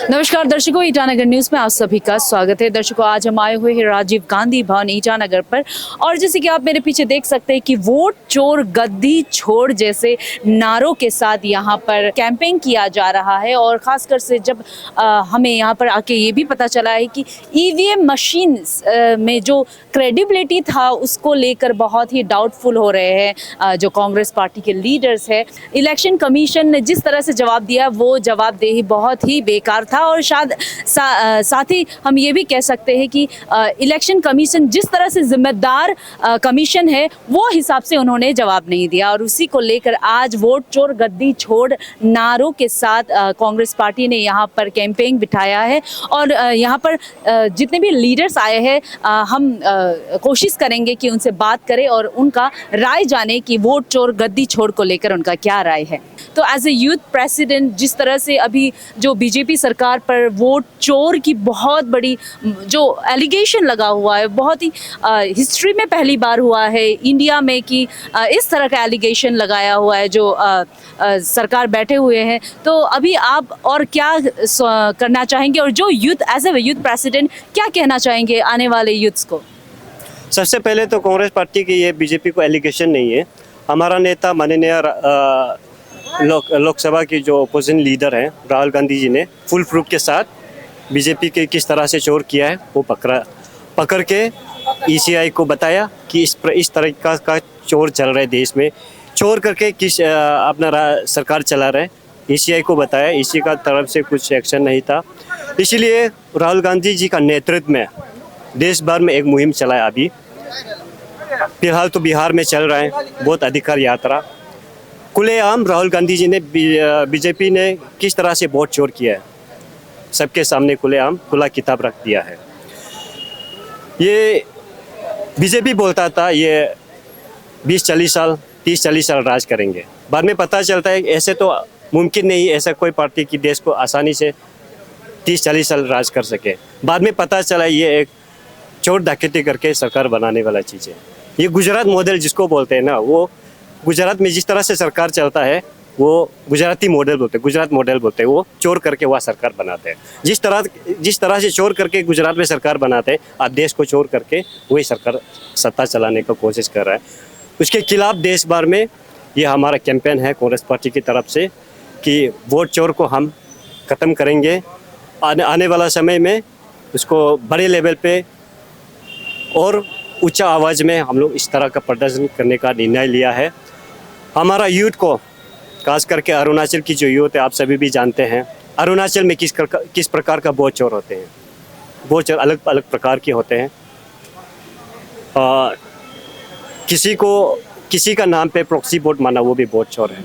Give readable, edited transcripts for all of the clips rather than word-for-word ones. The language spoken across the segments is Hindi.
नमस्कार दर्शकों, ईटानगर न्यूज में आप सभी का स्वागत है। दर्शकों, आज हम आए हुए हैं राजीव गांधी भवन ईटानगर पर और जैसे कि आप मेरे पीछे देख सकते हैं कि वोट चोर गद्दी छोड़ जैसे नारों के साथ यहाँ पर कैंपेन किया जा रहा है। और खासकर से जब हमें यहाँ पर आके ये भी पता चला है कि ईवीएम मशीन में जो क्रेडिबिलिटी था उसको लेकर बहुत ही डाउटफुल हो रहे हैं जो कांग्रेस पार्टी के लीडर्स है। इलेक्शन कमीशन ने जिस तरह से जवाब दिया वो जवाबदेही बहुत ही बेकार था और शायद साथ ही हम ये भी कह सकते हैं कि इलेक्शन कमीशन जिस तरह से जिम्मेदार कमीशन है वो हिसाब से उन्होंने जवाब नहीं दिया। और उसी को लेकर आज वोट चोर गद्दी छोड़ नारों के साथ कांग्रेस पार्टी ने यहाँ पर कैंपेन बिठाया है। और यहाँ पर जितने भी लीडर्स आए हैं हम कोशिश करेंगे कि उनसे बात करें और उनका राय जाने कि वोट चोर गद्दी छोड़ को लेकर उनका क्या राय है। तो एज ए यूथ प्रेसिडेंट, जिस तरह से अभी जो बीजेपी सरकार पर वोट चोर की बहुत बड़ी जो एलिगेशन लगा हुआ है, बहुत ही हिस्ट्री में पहली बार हुआ है इंडिया में कि इस तरह का एलिगेशन लगाया हुआ है जो सरकार बैठे हुए हैं। तो अभी आप और क्या करना चाहेंगे और जो youth as a youth president क्या कहना चाहेंगे आने वाले यूथ्स को? सबसे पहले तो कांग्रेस पार्टी की ये बीजेपी को एलिगेशन नहीं है। हमारा नेता माननीय लोकसभा की जो अपोजिशन लीडर हैं राहुल गांधी जी ने फुल प्रूफ के साथ बीजेपी के किस तरह से चोर किया है वो पकड़ के ईसीआई को बताया कि इस तरह का चोर चल रहा है देश में, चोर करके किस अपना सरकार चला रहा है। ईसीआई को बताया, ईसी का तरफ से कुछ एक्शन नहीं था। इसीलिए राहुल गांधी जी का नेतृत्व में देश भर में एक मुहिम चलाया। अभी फिलहाल तो बिहार में चल रहा है बहुत अधिकार यात्रा। खुलेआम राहुल गांधी जी ने बीजेपी ने किस तरह से वोट चोर किया है सबके सामने खुलेआम खुला किताब रख दिया है। ये बीजेपी बोलता था ये 20-40 साल 30-40 साल राज करेंगे। बाद में पता चलता है ऐसे तो मुमकिन नहीं, ऐसा कोई पार्टी की देश को आसानी से 30-40 साल राज कर सके। बाद में पता चला ये एक चोर डकैती करके सरकार बनाने वाला चीज़ है। ये गुजरात मॉडल जिसको बोलते हैं ना, वो गुजरात में जिस तरह से सरकार चलता है वो गुजराती मॉडल बोलते हैं, गुजरात मॉडल बोलते हैं। वो चोर करके वह सरकार बनाते हैं। जिस तरह से चोर करके गुजरात में सरकार बनाते हैं, आप देश को चोर करके वही सरकार सत्ता चलाने का कोशिश कर रहा है। उसके खिलाफ देश भर में ये हमारा कैंपेन है कांग्रेस पार्टी की तरफ से कि वोट चोर को हम ख़त्म करेंगे। आने वाला समय में उसको बड़े लेवल पे और ऊंचा आवाज़ में हम लोग इस तरह का प्रदर्शन करने का निर्णय लिया है। हमारा यूथ को, खास करके अरुणाचल की जो यूथ है, आप सभी भी जानते हैं अरुणाचल में किस प्रकार का वोट चोर होते हैं। वोट चोर अलग अलग प्रकार के होते हैं। किसी का नाम पे प्रॉक्सी वोट माना वो भी वोट चोर है।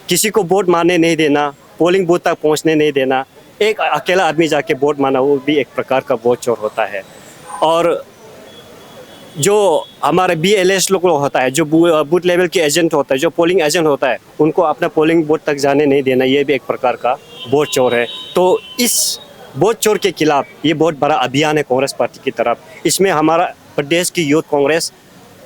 किसी को वोट मारने नहीं देना, पोलिंग बूथ तक पहुंचने नहीं देना, एक अकेला आदमी जाके वोट माना वो भी एक प्रकार का वोट चोर होता है। और जो हमारे BLS लोग होता है, जो बूथ लेवल के एजेंट होता है, जो पोलिंग एजेंट होता है, उनको अपना पोलिंग बूथ तक जाने नहीं देना, ये भी एक प्रकार का वोट चोर है। तो इस वोट चोर के खिलाफ ये बहुत बड़ा अभियान है कांग्रेस पार्टी की तरफ। इसमें हमारा प्रदेश की यूथ कांग्रेस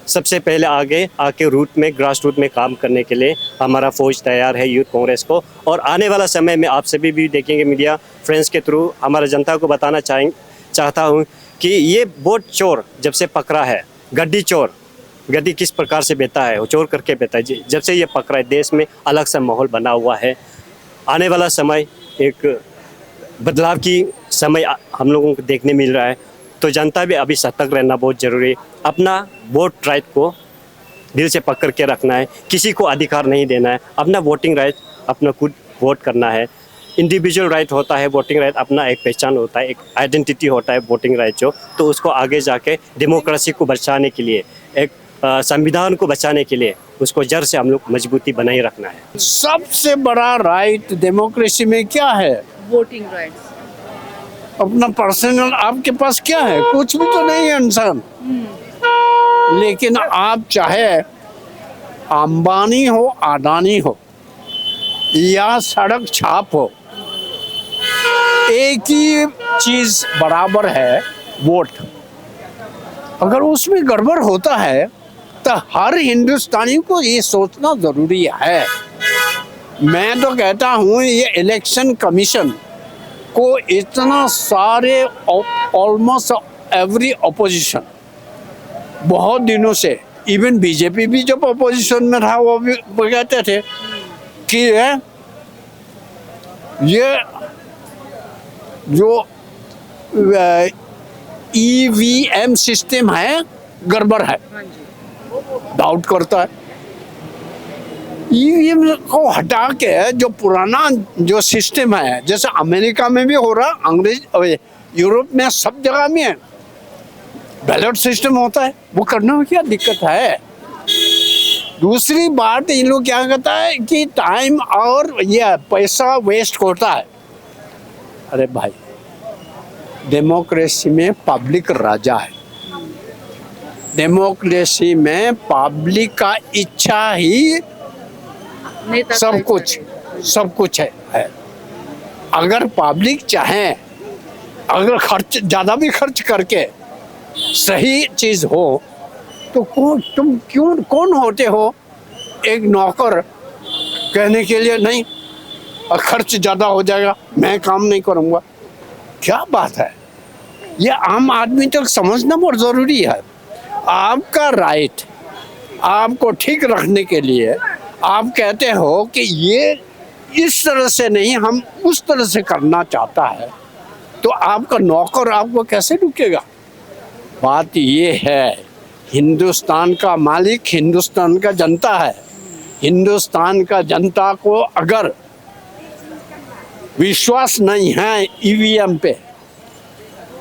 सबसे पहले आगे आके ग्रास रूट में काम करने के लिए हमारा फौज तैयार है यूथ कांग्रेस को। और आने वाला समय में आप सभी भी देखेंगे, मीडिया फ्रेंड्स के थ्रू हमारा जनता को बताना चाहता हूँ कि ये वोट चोर जब से पकड़ा है, गड्डी किस प्रकार से बेता है, वो चोर करके बेता है, जब से ये पकड़ा है देश में अलग सा माहौल बना हुआ है। आने वाला समय एक बदलाव की समय हम लोगों को देखने मिल रहा है। तो जनता भी अभी सतर्क रहना बहुत ज़रूरी है। अपना वोट राइट को दिल से पकड़ के रखना है, किसी को अधिकार नहीं देना है। अपना वोटिंग राइट अपना खुद वोट करना है। इंडिविजुअल राइट होता है वोटिंग राइट, अपना एक पहचान होता है, एक आइडेंटिटी होता है वोटिंग राइट जो, तो उसको आगे जाके डेमोक्रेसी को बचाने के लिए, एक संविधान को बचाने के लिए उसको जड़ से हम लोग मजबूती बनाए रखना है। सबसे बड़ा राइट डेमोक्रेसी में क्या है? Voting right. अपना पर्सनल आपके पास क्या है? कुछ भी तो नहीं है इंसान। लेकिन आप चाहे अंबानी हो, अडानी हो या सड़क छाप हो, एक ही चीज बराबर है, वोट। अगर उसमें गड़बड़ होता है तो हर हिंदुस्तानी को ये सोचना जरूरी है। मैं तो कहता हूँ ये इलेक्शन कमीशन को इतना सारे ऑलमोस्ट एवरी अपोजिशन बहुत दिनों से, इवन बीजेपी भी जब अपोजिशन में रहा वो भी कहते थे कि ये जो ईवीएम सिस्टम है गड़बड़ है, डाउट करता है। ईवीएम को हटा के जो पुराना जो सिस्टम है, जैसे अमेरिका में भी हो रहा, अंग्रेज यूरोप में सब जगह में है, बैलेट सिस्टम होता है, वो करने में क्या दिक्कत है। दूसरी बात इन लोग क्या कहता है कि टाइम और ये पैसा वेस्ट होता है। अरे भाई, डेमोक्रेसी में पब्लिक राजा है, डेमोक्रेसी में पब्लिक का इच्छा ही सब कुछ है। अगर पब्लिक चाहे, अगर खर्च ज़्यादा भी खर्च करके सही चीज़ हो तो कौन होते हो एक नौकर कहने के लिए नहीं खर्च ज़्यादा हो जाएगा, मैं काम नहीं करूँगा। क्या बात है, ये आम आदमी तक समझना बहुत ज़रूरी है। आपका राइट, आपको ठीक रखने के लिए आप कहते हो कि ये इस तरह से नहीं, हम उस तरह से करना चाहता है, तो आपका नौकर आपको कैसे रुकेगा। बात ये है, हिंदुस्तान का मालिक हिंदुस्तान का जनता है। हिंदुस्तान का जनता को अगर विश्वास नहीं है ईवीएम पे,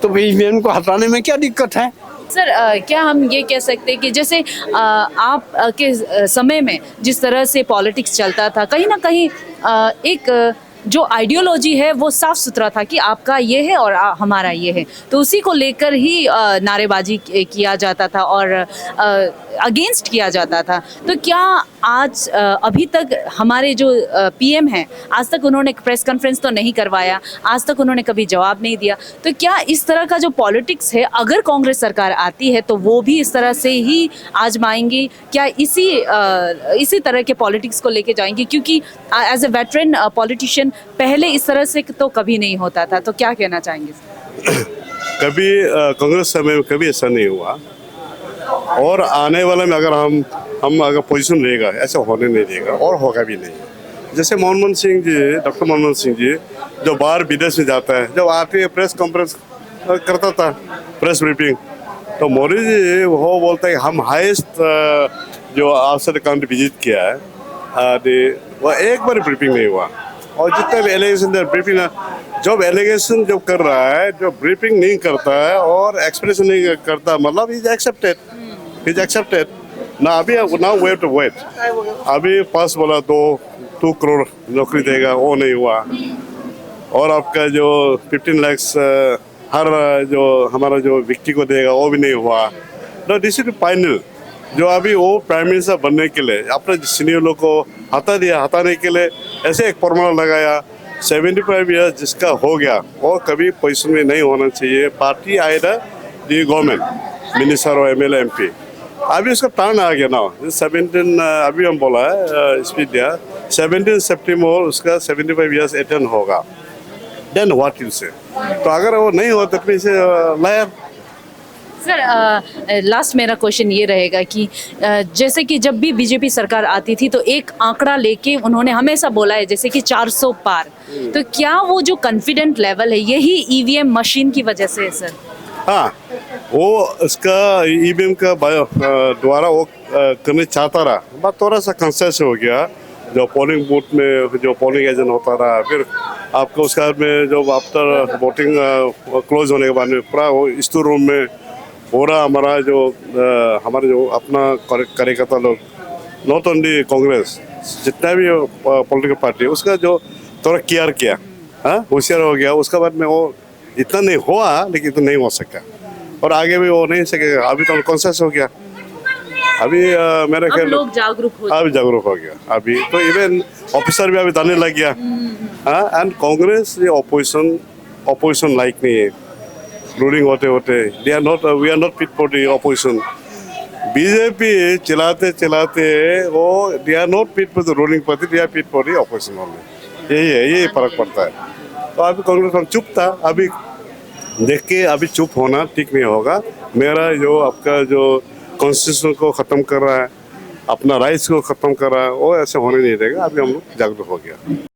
तो ईवीएम को हटाने में क्या दिक्कत है। सर क्या हम ये कह सकते हैं कि जैसे आप के समय में जिस तरह से पॉलिटिक्स चलता था, कहीं ना कहीं एक जो आइडियोलॉजी है वो साफ सुथरा था कि आपका ये है और हमारा ये है, तो उसी को लेकर ही नारेबाजी किया जाता था और अगेंस्ट किया जाता था। तो क्या आज अभी तक हमारे जो पीएम हैं, आज तक उन्होंने प्रेस कॉन्फ्रेंस तो नहीं करवाया, आज तक उन्होंने कभी जवाब नहीं दिया, तो क्या इस तरह का जो पॉलिटिक्स है, अगर कांग्रेस सरकार आती है तो वो भी इस तरह से ही आजमाएंगी, क्या इसी तरह के पॉलिटिक्स को लेके जाएंगी? क्योंकि एज ए वेटरन पॉलिटिशियन पहले इस तरह से तो कभी नहीं होता था, तो क्या कहना चाहेंगे? कभी कांग्रेस समय में कभी ऐसा नहीं हुआ, और आने वाले में अगर हम अगर पोजीशन रहेगा ऐसा होने नहीं देगा और होगा भी नहीं। जैसे मनमोहन सिंह जी, डॉक्टर मनमोहन सिंह जी जो बाहर विदेश में जाता है, जब आके प्रेस कॉन्फ्रेंस करता था, प्रेस ब्रीफिंग, तो मोदी जी वो बोलता है हम हाईएस्ट जो आउटसाइड कंट्री विजिट किया है, वो एक बार ब्रीफिंग नहीं हुआ। और जितने भी एलिगेशन ब्रीफिंग, जब एलिगेशन जो कर रहा है, जो ब्रीफिंग नहीं करता है और एक्सप्रेशन नहीं करता, मतलब इज एक्सेप्टेड ना। अभी ना वेट टू वेट, अभी पास बोला 2 करोड़ नौकरी देगा, वो नहीं हुआ। और आपका जो 15 लाख हर जो हमारा जो व्यक्ति को देगा वो भी नहीं हुआ। No, this is final. जो अभी वो प्राइम मिनिस्टर बनने के लिए अपने सीनियर लोग को हटाने के लिए ऐसे एक फॉर्मूला लगाया, 75 ईयर्स जिसका हो गया वो कभी पोजीशन में नहीं होना चाहिए। पार्टी आएगा दी गवर्नमेंट मिनिस्टर और एमएलए एमपी। अभी उसका टर्न आ गया ना, 17 अभी हम बोला है स्पीड दिया, 17 सितंबर उसका 75 ईयर्स अटेंड होगा। देन व्हाट यू से, तो अगर वो नहीं हो तो फिर से लायर। सर लास्ट मेरा क्वेश्चन ये रहेगा कि जैसे कि जब भी बीजेपी सरकार आती थी तो एक आंकड़ा लेके उन्होंने हमेशा बोला है जैसे कि 400 पार, तो क्या वो जो कॉन्फिडेंट लेवल है यही ईवीएम मशीन की वजह से है सर? हाँ, वो उसका ईवीएम का द्वारा वो करने चाहता रहा, बट थोड़ा सा कंसेस हो गया। जो पोलिंग बूथ में जो पोलिंग एजेंट होता रहा, फिर आपको उसका में जो आफ्टर वोटिंग क्लोज होने के बाद में पूरा वो स्टोर रूम में पूरा हमारा जो हमारे जो अपना कार्यकर्ता लोग, नॉट ओनली कांग्रेस, जितना भी पॉलिटिकल पार्टी उसका जो थोड़ा केयर किया, हाँ होशियार हो गया। उसके बाद में वो इतना नहीं हुआ, लेकिन इतना नहीं हो सका और आगे भी वो नहीं सकेगा। अभी तो कॉन्शियस हो गया, अभी मेरे ख्याल लोग जागरूक हो गया अभी तो, इवन ऑफिसर भी अभी जाने लग गया। हाँ, एंड कांग्रेस ये ऑपोजिशन लाइक नहीं है रूलिंग होते we are not fit for the opposition. BJP चलाते वो they are not fit for the ruling party, they are fit for the opposition only. यही है, यही फर्क पड़ता है। तो अभी कांग्रेस हम चुप था, अभी देख के अभी चुप होना ठीक नहीं होगा। मेरा जो आपका जो कॉन्स्टिट्यूशन को ख़त्म कर रहा है, अपना राइट्स को ख़त्म कर रहा है, वो ऐसे होने नहीं देगा। अभी हम लोग जागरूक हो गया।